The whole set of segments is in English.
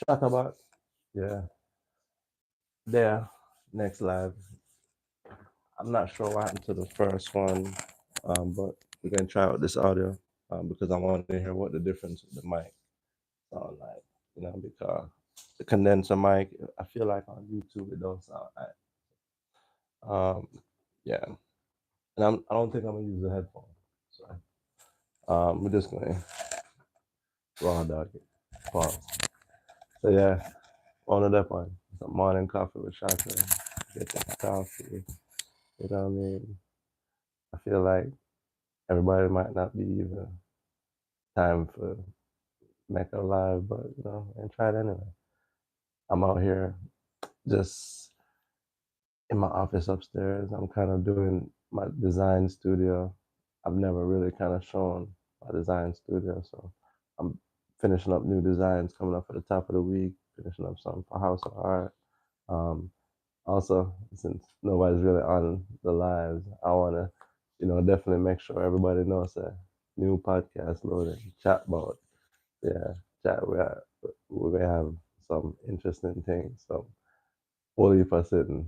Chat about, yeah, there, next live. I'm not sure what happened to the first one, but we're gonna try out this audio because I want to hear what the difference with the mic sound like. Because the condenser mic, I feel like on YouTube it don't sound right. Yeah, and I don't think I'm gonna use the headphone. So we're just gonna raw dog it. Pause. So yeah, on to that one. Some morning coffee with chocolate. Get that coffee. You know what I mean? I feel like everybody might not be even time for Mecca Live, but and try it anyway. I'm out here just in my office upstairs. I'm kind of doing my design studio. I've never really kind of shown my design studio, so I'm finishing up new designs coming up for the top of the week, finishing up something for House of Art. Um, Also, since nobody's really on the lives, I want to, definitely make sure everybody knows that new podcast loaded, chat mode. Yeah, chat. We're gonna have some interesting things. So, only if I sit and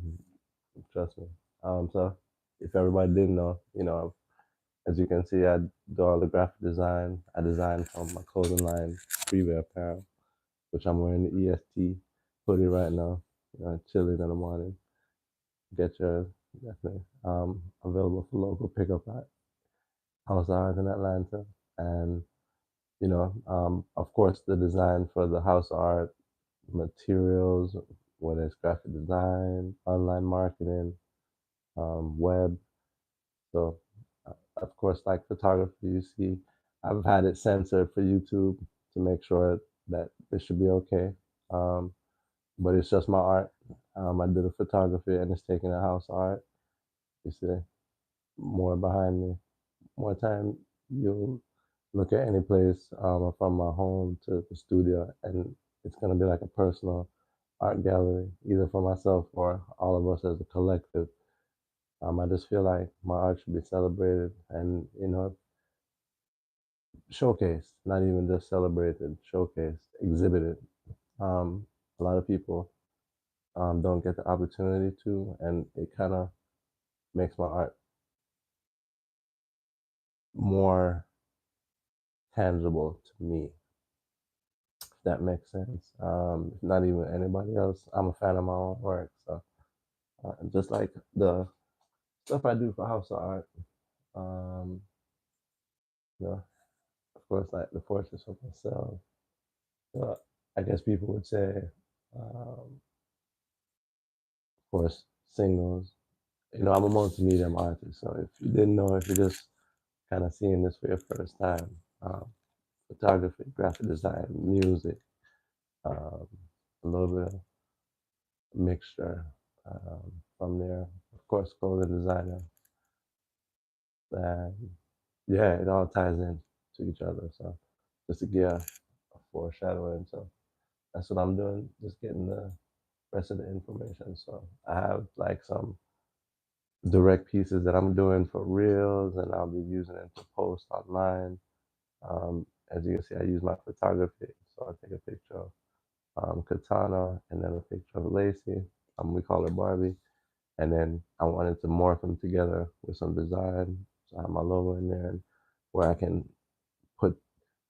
trust me. So if everybody didn't know, as you can see, I do all the graphic design. I design from my clothing line, Freeway Apparel, which I'm wearing the EST hoodie right now. Chilling in the morning. Get yours, definitely. Available for local pickup at House Art in Atlanta. And, of course, the design for the House Art materials, whether it's graphic design, online marketing, web. So, of course, like photography, you see, I've had it censored for YouTube to make sure that it should be okay. Um, but it's just my art. I do the photography and it's taking a house art. You see, more behind me. More time you'll look at any place from my home to the studio, and it's gonna be like a personal art gallery, either for myself or all of us as a collective. I just feel like my art should be celebrated and showcased, not even just celebrated, showcased, exhibited. A lot of people don't get the opportunity to, and it kind of makes my art more tangible to me, if that makes sense. Not even anybody else. I'm a fan of my own work, so just like the stuff I do for House of Art, um, you know, of course, like the portraits of myself. So I guess people would say, of course, singles. I'm a multi-medium artist, so if you didn't know, if you're just kind of seeing this for your first time, photography, graphic design, music, um, a little bit of mixture from there. Of course, clothing designer, and yeah, it all ties in to each other. So just to give a foreshadowing. So that's what I'm doing, just getting the rest of the information. So I have like some direct pieces that I'm doing for reels, and I'll be using it to post online. As you can see, I use my photography, so I take a picture of Katana and then a picture of Lacey. We call her Barbie, and then I wanted to morph them together with some design. So I have my logo in there, and where I can put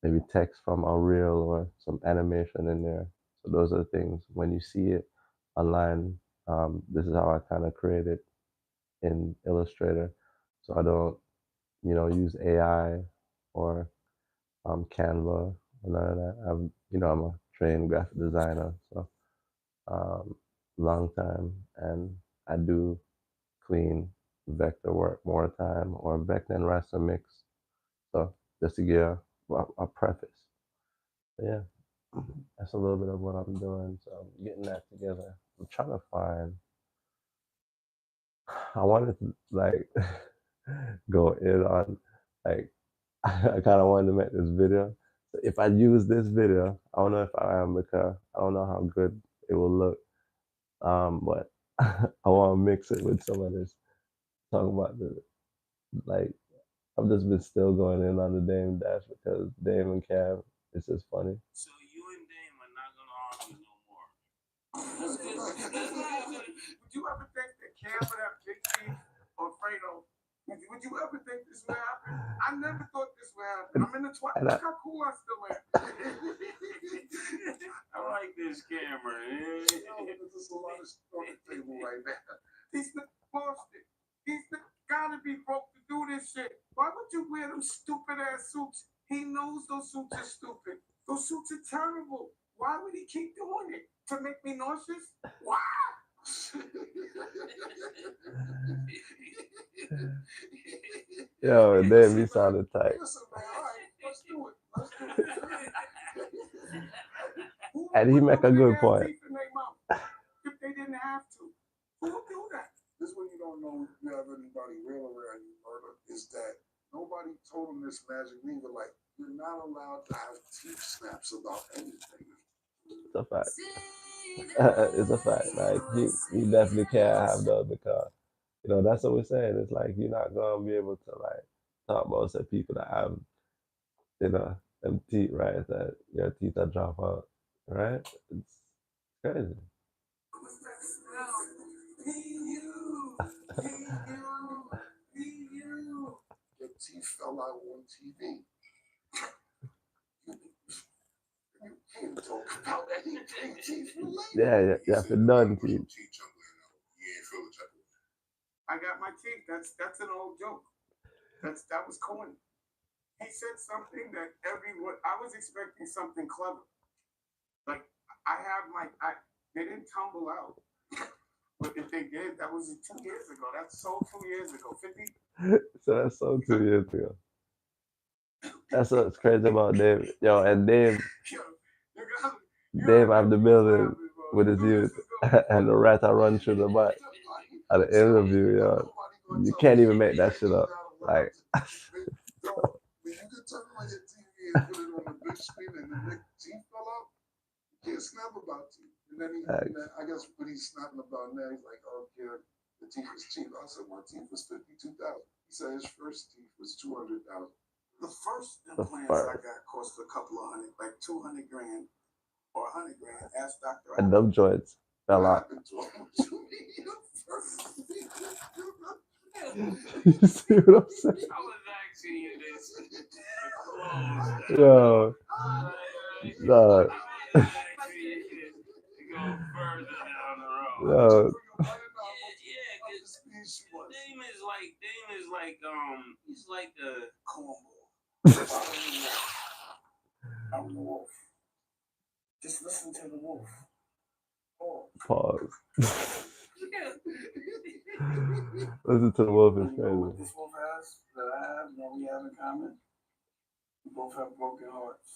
maybe text from a reel or some animation in there. So those are the things when you see it online. This is how I kind of create it in Illustrator. So I don't, use AI or Canva or none of that. I'm a trained graphic designer, so um, long time, and I do clean vector work more time or vector and raster mix. So just to give a preface. But yeah, that's a little bit of what I'm doing. So I'm getting that together. I'm trying to find. I wanted to like go in on like I kind of wanted to make this video. So if I use this video, I don't know if I am because I don't know how good it will look. But I want to mix it with some of this. Talking about the like I've just been still going in on the Dame Dash because Dame and Cam, it's just funny. So you and Dame are not gonna argue ever think that Cam would have Big Chief or Fredo? Would you ever think this would happen? I never thought this would happen. I'm in the twilight. Look how cool I still am. I like this camera. There's just a lot of shit on the table right now. These niggas lost it. These niggas gotta be broke to do this shit. Why would you wear them stupid ass suits? He knows those suits are stupid. Those suits are terrible. Why would he keep doing it? To make me nauseous? Why? Yo, damn, he sounded tight. Listen, man, all right, let's do it. Let's do it. And he make a good point. If they didn't have to, who would do that? This is when you don't know you have anybody real around you, murder, is that nobody told him this magic neither. Like, you're not allowed to have teeth snaps about anything. It's a fact. It's a fact. Like he definitely can't have those because that's what we're saying. It's like you're not gonna be able to like talk about some people that have them teeth, right? That your teeth are drop out, right? It's crazy. Your teeth fell out on TV. Yeah, you have to done teeth. I got my teeth. That's an old joke. That was corny. He said something that everyone. I was expecting something clever. Like they didn't tumble out. But if they did, that was 2 years ago. That's so 2 years ago. 50. So that's so 2 years ago. That's what's crazy about Dave. Yo, and Dave have the building with his youth and the rat I run through the back at the interview, yo. You can't even make that shit up. Like You can turn on your TV and put it on the big screen and the teeth fell out. You can't snap about teeth. And then I guess when he's snapping about now, he's like, oh, yeah, the teeth was cheap. I said, my teeth was $52,000. He said his first teeth was $200,000. The first implants I got cost a couple of hundred, like 200 grand or 100 grand. Ask Dr. And them joints fell out. You see what I'm saying? I was asking you this. Yo. No. Yo. Dame is like he's like a cornball. I'm the wolf. Just listen to the wolf. Pause. Listen to the wolf is crazy. What this wolf has that I have, that we have in common? We both have broken hearts.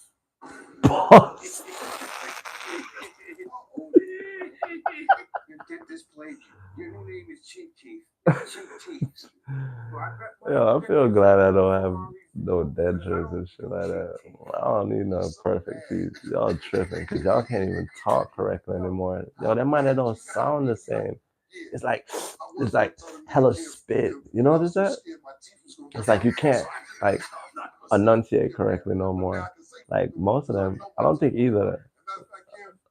Pause. You did this play. Your new name is Cheap Teeth. Cheap Teeth. Yo, I feel glad I don't have no dentures and shit like that. I don't need no perfect teeth. Y'all tripping because y'all can't even talk correctly anymore. Yo, that might don't sound the same. It's like hella spit. You notice that? It's like you can't like enunciate correctly no more. Like most of them, I don't think either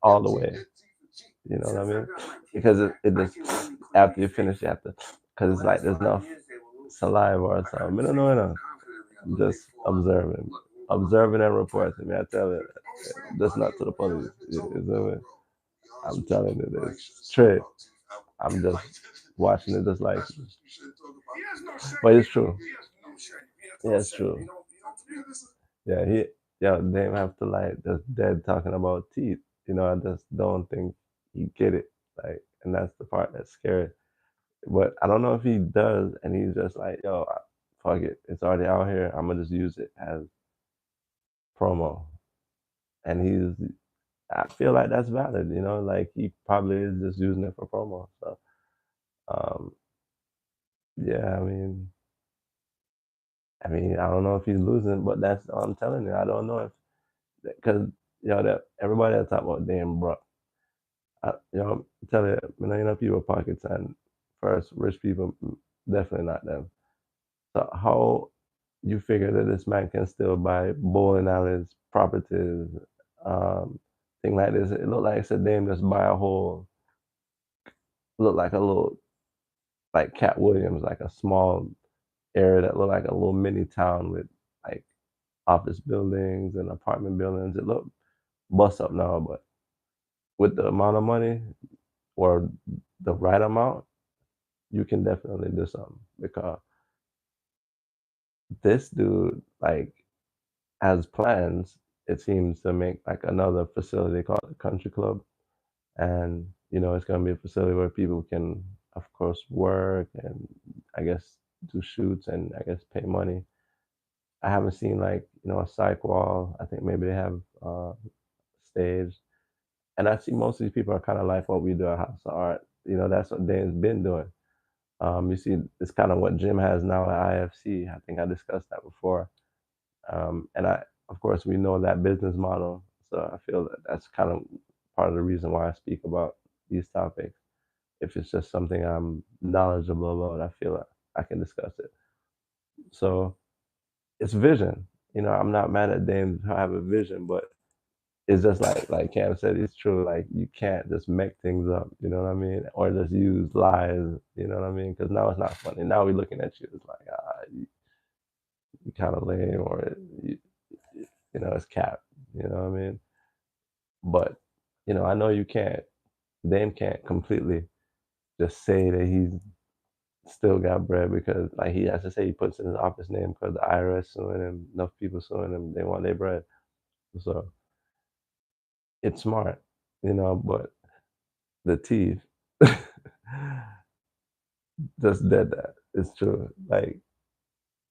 all the way. You know what I mean? Because it just after you finish, you have to because it's like there's enough saliva or something. I don't know enough. I'm just observing and reporting. I tell it, that's not to the police. You know what I mean? I'm telling you this straight. I'm just watching it just like, but it's true. Yeah, it's true. Yeah, they have to like just dead talking about teeth. I just don't think he get it. Like, and that's the part that's scary. But I don't know if he does, and he's just like, yo, fuck it, it's already out here. I'm gonna just use it as promo. And I feel like that's valid. Like he probably is just using it for promo. So, um, yeah, I don't know if he's losing, but that's all I'm telling you. I don't know if because that everybody that talk about damn bro, tell you, people pockets and first rich people definitely not them. So how you figure that this man can still buy bowling alleys, properties, thing like this? It look like it's a damn just buy a whole looked like a little like Cat Williams, like a small area that looked like a little mini town with like office buildings and apartment buildings. It looked bust up now, but with the amount of money or the right amount, you can definitely do something because this dude like has plans. It seems to make like another facility called the Country Club, and it's going to be a facility where people can, of course, work and I guess do shoots and I guess pay money. I haven't seen like a psych wall. I think maybe they have stage, and I see most of these people are kind of like what we do at House of Art. That's what Dane's been doing. You see, it's kind of what Jim has now at IFC. I think I discussed that before. And of course, we know that business model. So I feel that that's kind of part of the reason why I speak about these topics. If it's just something I'm knowledgeable about, I feel like I can discuss it. So it's vision. I'm not mad at Dame to have a vision, but it's just like Cam said, it's true. Like you can't just make things up, you know what I mean, or just use lies, you know what I mean? Because now it's not funny. Now we're looking at you, it's like you kind of lame, or it's cap, you know what I mean? But I know you can't. Dame can't completely just say that he's still got bread because like he has to say he puts in his office name because the IRS suing him, enough people suing him, they want their bread. So it's smart, but the teeth just did that. It's true. Like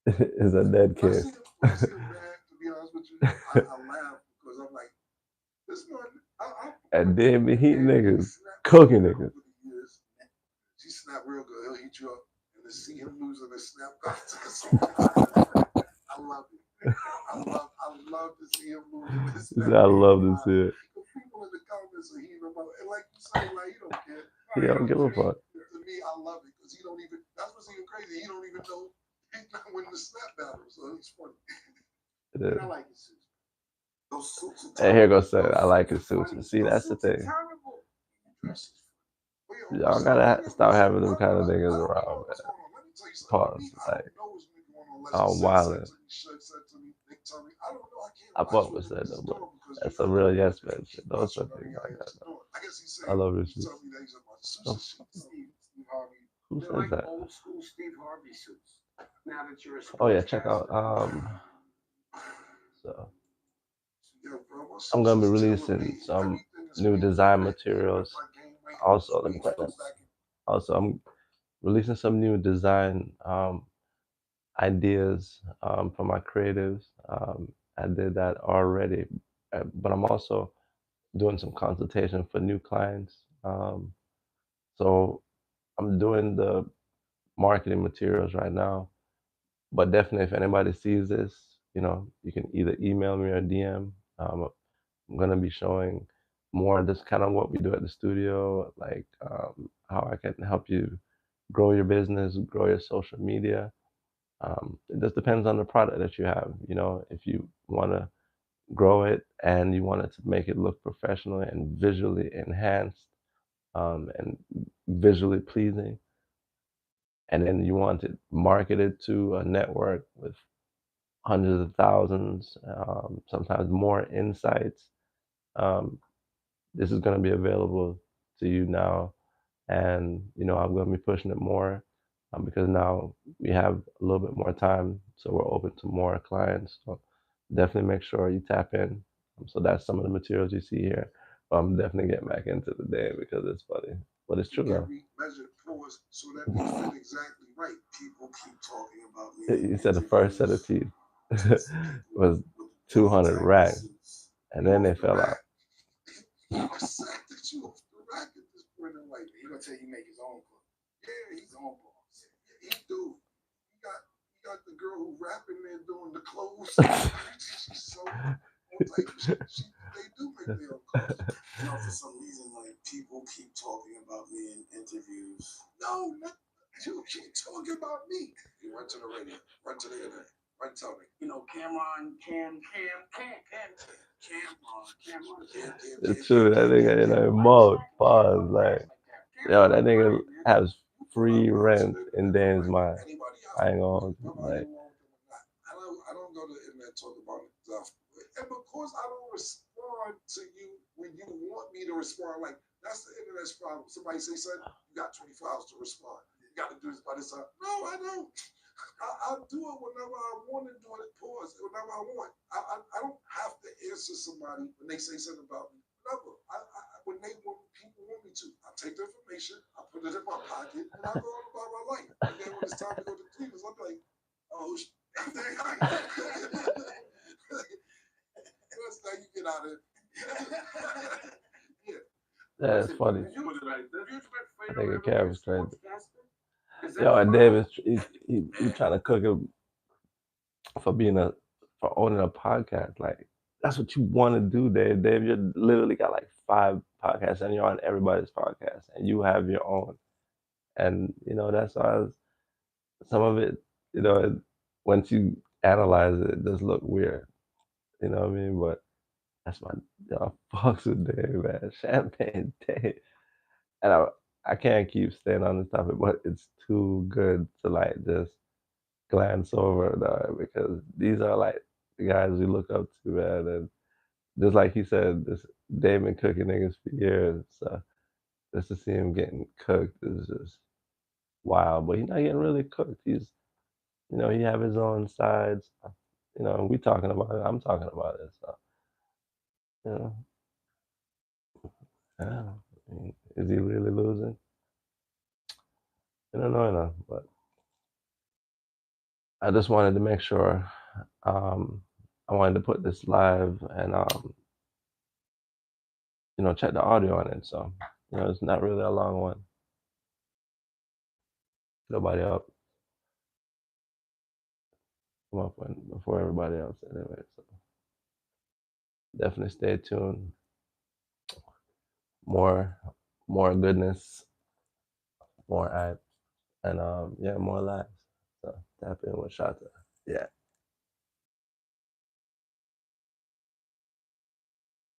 it's a dead case. I see him mad, to be honest with you. I laugh because I'm like, this man, And then be heat niggas, cooking niggas. She snapped real good. He'll eat you up. And to see him losing his snap, I love it. I love to see him losing his snap. I love to see it. People in the comments are heating him up. And like you say, like, he don't care. He don't give a fuck. To me, I love it because he don't even, that's what's even crazy. He don't even know he's not winning the snap battle. So he's funny. It is. I like his suits. Those suits are and here goes say I like his suits. And see, that's the thing. Y'all gotta stop having them kind of niggas around, man. Pause. Like, I'm wildin'. I fuck with that though, but that's a real yes man shit. Those are things like that. Though. I love this shit. Oh, who says that? Oh yeah, check out so I'm gonna be releasing some new design materials. Also, let me cut that. Also, I'm releasing some new design ideas for my creatives. I did that already, but I'm also doing some consultation for new clients. So I'm doing the marketing materials right now. But definitely, if anybody sees this, you can either email me or DM. I'm gonna be showing more of this kind of what we do at the studio, like how I can help you grow your business, grow your social media. It just depends on the product that you have. If you want to grow it and you want it to make it look professional and visually enhanced and visually pleasing, and then you want it marketed to a network with hundreds of thousands, sometimes more insights. Um, this is going to be available to you now, and I'm going to be pushing it more because now we have a little bit more time, so we're open to more clients. So definitely make sure you tap in. So that's some of the materials you see here. But I'm definitely getting back into the day because it's funny, but it's true though. So that we fit exactly right. People keep talking about me. You said the first set of teeth was 200 racks, and then they fell out. Sack that you off the rack at this point in life. He gonna tell you make his own book. Yeah, he's own boss. Yeah, he do. He got the girl who rapping there doing the clothes. She's so type of shit. They do make their own clothes. For some reason, like people keep talking about me in interviews. No, you keep talking about me. You run to the radio, run to the internet, run tell me. Cameron, Cam. It's true. That nigga in a mode. Pause. Like, Yo, that nigga has free rent in Dane's mind. I ain't gonna like. I don't go to the internet talk about stuff, and because I don't respond to you when you want me to respond, like that's the internet's problem. Somebody say something, you got 24 hours to respond. You got to do this by this time. No, I don't. I'll do it whenever I want to do it. Pause whenever I want. I don't have to answer somebody when they say something about me. Whenever when people want me to, I take the information, I put it in my pocket, and I go on about my life. And then when it's time to go to Cleveland, I'm like, oh. That's how you get out of it. Yeah. That's funny. Nigga Kev is crazy. Yo, and David, he trying to cook him for owning a podcast. Like that's what you want to do, Dave. Dave, you literally got like 5 podcasts, and you're on everybody's podcast, and you have your own. And that's why some of it, once you analyze it, it does look weird. You know what I mean? But that's my fucks with Dave, man. Champagne Dave. And I can't keep staying on this topic, but it's too good to like just glance over, though, because these are like the guys we look up to, man. And just like he said, this Dave been cooking niggas for years, so just to see him getting cooked is just wild. But he's not getting really cooked. He's, he have his own sides. We talking about it. I'm talking about it. So, you know, yeah. I mean, is he really losing? I don't know enough, but I just wanted to make sure. I wanted to put this live and check the audio on it. So it's not really a long one. Nobody else come up before everybody else anyway. So definitely stay tuned. More goodness, more hype, and more lives. So tap in with Shata. Yeah.